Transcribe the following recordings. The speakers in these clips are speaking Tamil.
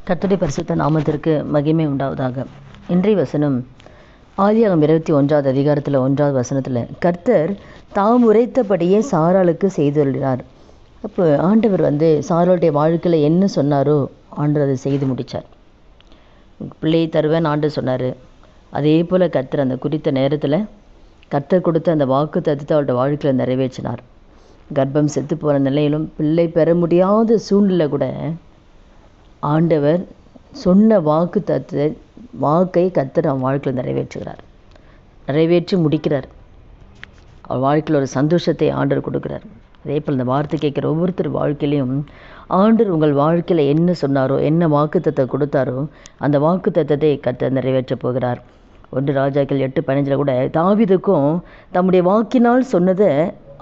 கர்த்தருடைய பரிசுத்த நாமத்திற்கு மகிமை உண்டாவதாக. இன்றைய வசனம் ஆதியாகமம் 21வது அதிகாரத்தில் 1வது வசனத்தில் கர்த்தர் தாம் உரைத்தபடியே சாராளுக்கு செய்துள்ளார். அப்போ ஆண்டவர் சாராளுடைய வாழ்க்கையில் என்ன சொன்னாரோ ஆண்டவர் அதை செய்து முடித்தார். பிள்ளையை தருவேன் ஆண்டு சொன்னார். அதே போல் கர்த்தர் அந்த குறித்த நேரத்தில் கர்த்தர் கொடுத்த அந்த வாக்கு தத்துவத்தை அவருடைய வாழ்க்கையில் நிறைவேற்றினார். கர்ப்பம் செத்து போன நிலையிலும் பிள்ளை பெற முடியாத சூழ்நிலை கூட ஆண்டவர் சொன்ன வாக்கை கர்த்தர் அவன் வாழ்க்கையில் நிறைவேற்றி முடிக்கிறார். அவள் வாழ்க்கையில் ஒரு சந்தோஷத்தை ஆண்டவர் கொடுக்குறார். அதே போல் இந்த வார்த்தை கேட்குற ஒவ்வொருத்தர் வாழ்க்கையிலையும் ஆண்டவர் உங்கள் வாழ்க்கையில் என்ன சொன்னாரோ, என்ன வாக்கு தத்துவம் கொடுத்தாரோ அந்த வாக்கு தத்துவத்தை கர்த்தர் நிறைவேற்றப் போகிறார். 1 ராஜாக்கள் 8:15 கூட தாவீதுக்கும் தம்முடைய வாக்கினால் சொன்னதை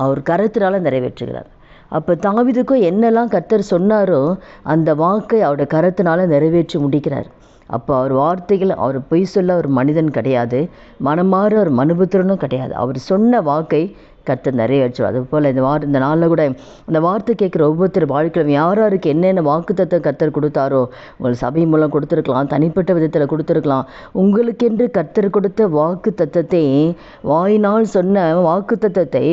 அவர் கரத்தினால் நிறைவேற்றுகிறார். அப்போ தாவீதுக்கும் என்னெல்லாம் கர்த்தர் சொன்னாரோ அந்த வாக்கை அவருடைய கரத்தினால் நிறைவேற்றி முடிக்கிறார். அப்போ அவர் வார்த்தைகள், அவர் பொய் சொல்ல ஒரு மனிதன் கிடையாது, மனமாற ஒரு மனுபுத்திரனும் கிடையாது. அவர் சொன்ன வாக்கை கர்த்தர் நிறைவேற்றுவார். அதுபோல் இந்த நாளில் கூட அந்த வார்த்தை கேட்குற ஒவ்வொருத்தர் வாழ்க்கையிலும் யாருக்கு என்னென்ன வாக்குத்தத்தம் கர்த்தர் கொடுத்தாரோ, உங்கள் சபை மூலம் கொடுத்துருக்கலாம், தனிப்பட்ட விதத்தில் கொடுத்துருக்கலாம். உங்களுக்கென்று கர்த்தர் கொடுத்த வாக்கு தத்தத்தை, வாயினால் சொன்ன வாக்கு தத்தத்தை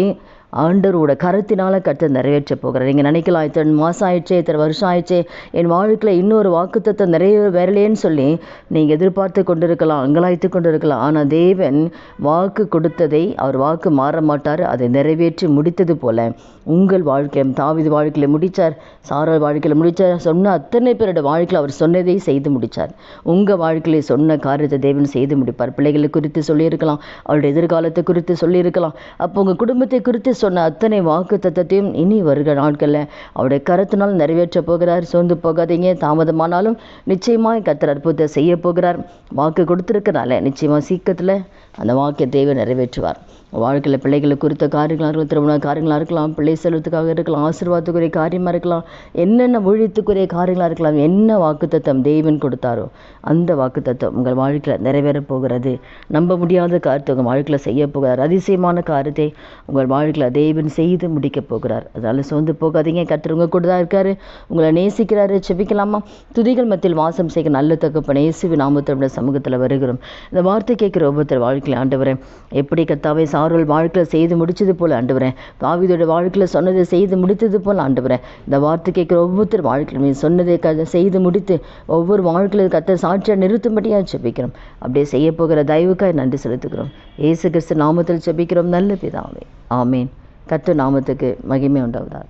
ஆண்டவரோட கருத்தினால் கர்த்தர் நிறைவேற்ற போகிறார். நீங்கள் நினைக்கலாம், இத்தனை மாதம் ஆயிடுச்சே, இத்தனை வருஷம் ஆயிடுச்சே, என் வாழ்க்கையில் இன்னொரு வாக்குத்தத்தம் வரலேன்னு சொல்லி நீங்கள் எதிர்பார்த்து கொண்டிருக்கலாம், அங்கலாய்த்து கொண்டிருக்கலாம். ஆனால் தேவன் வாக்கு கொடுத்ததை அவர் வாக்கு மாற மாட்டார். அதை நிறைவேற்றி முடித்தது போல உங்கள் வாழ்க்கையில் தாவீது வாழ்க்கையில் முடித்தார், சாராள் வாழ்க்கையில் முடித்தார். சொன்ன அத்தனை பேரோட வாழ்க்கையில் அவர் சொன்னதை செய்து முடித்தார். உங்கள் வாழ்க்கையில் சொன்ன காரியத்தை தேவன் செய்து முடிப்பார். பிள்ளைகளை குறித்து சொல்லியிருக்கலாம், அவருடைய எதிர்காலத்தை குறித்து சொல்லியிருக்கலாம். அப்போ உங்கள் குடும்பத்தை குறித்து சொன்ன அத்தனை வாக்கு தத்தத்தையும் இனி வருகிற நாட்களில் அவருடைய கருத்தினால் நிறைவேற்ற போகிறார். சோர்ந்து போகாதீங்க. தாமதமானாலும் நிச்சயமாக கர்த்தர் அற்புதத்தை செய்ய போகிறார். வாக்கு கொடுத்துருக்கனால நிச்சயமாக சீக்கிரத்தில் அந்த வாக்கை தேவன் நிறைவேற்றுவார். வாழ்க்கையில் பிள்ளைகளை குறித்த காரியங்களாக இருக்கலாம், திருமண காரியங்களாக இருக்கலாம், பிள்ளை செல்வத்துக்காக இருக்கலாம், ஆசீர்வாதத்துக்குரிய காரியமாக இருக்கலாம், என்னென்ன ஊழியத்துக்குரிய காரியங்களாக இருக்கலாம். என்ன வாக்குத்தத்தம் தேவன் கொடுத்தாரோ அந்த வாக்குத்தத்தம் உங்கள் வாழ்க்கையில் நிறைவேறப் போகிறது. நம்ப முடியாத காரியத்தை உங்கள் வாழ்க்கையில் செய்ய போகிறார். அதிசயமான காரியத்தை உங்கள் வாழ்க்கையில் தேவன் செய்து முடிக்கப் போகிறார். அதனால் சோர்ந்து போகாதீங்க. கர்த்தர் உங்கள் கூட தான் இருக்காரு, உங்களை நேசிக்கிறாரு. செபிக்கலாமா? துதிகள் மத்தியில் வாசம் செய்ய நல்ல தகப்பனே, இயேசுவின் நாமத்தோட சமூகத்தில் வருகிறோம். இந்த வார்த்தை கேட்குற ஒவ்வொருத்தர் வாழ்க்கையில் ஆண்டவரே, எப்படி கர்த்தாவே சாராள் வாழ்க்கையில் செய்து முடித்தது போல் ஆண்டவரே, தாவீதோட வாழ்க்கையில் சொன்னதை செய்து முடித்தது போல் ஆண்டவரே, இந்த வார்த்தை கேட்குற ஒவ்வொருத்தர் வாழ்க்கையில் சொன்னதை செய்து முடித்து ஒவ்வொரு வாழ்க்கையில் கர்த்தர் சாட்சியாக நிறுத்தும்படியாக செபிக்கிறோம். அப்படியே செய்ய போகிற தயவுக்காய் நன்றி செலுத்துகிறோம். இயேசு கிறிஸ்து நாமத்தில் செபிக்கிறோம் நல்ல பிதாவே, ஆமேன். கர்த்தர் நாமத்துக்கு மகிமை உண்டாவதாக.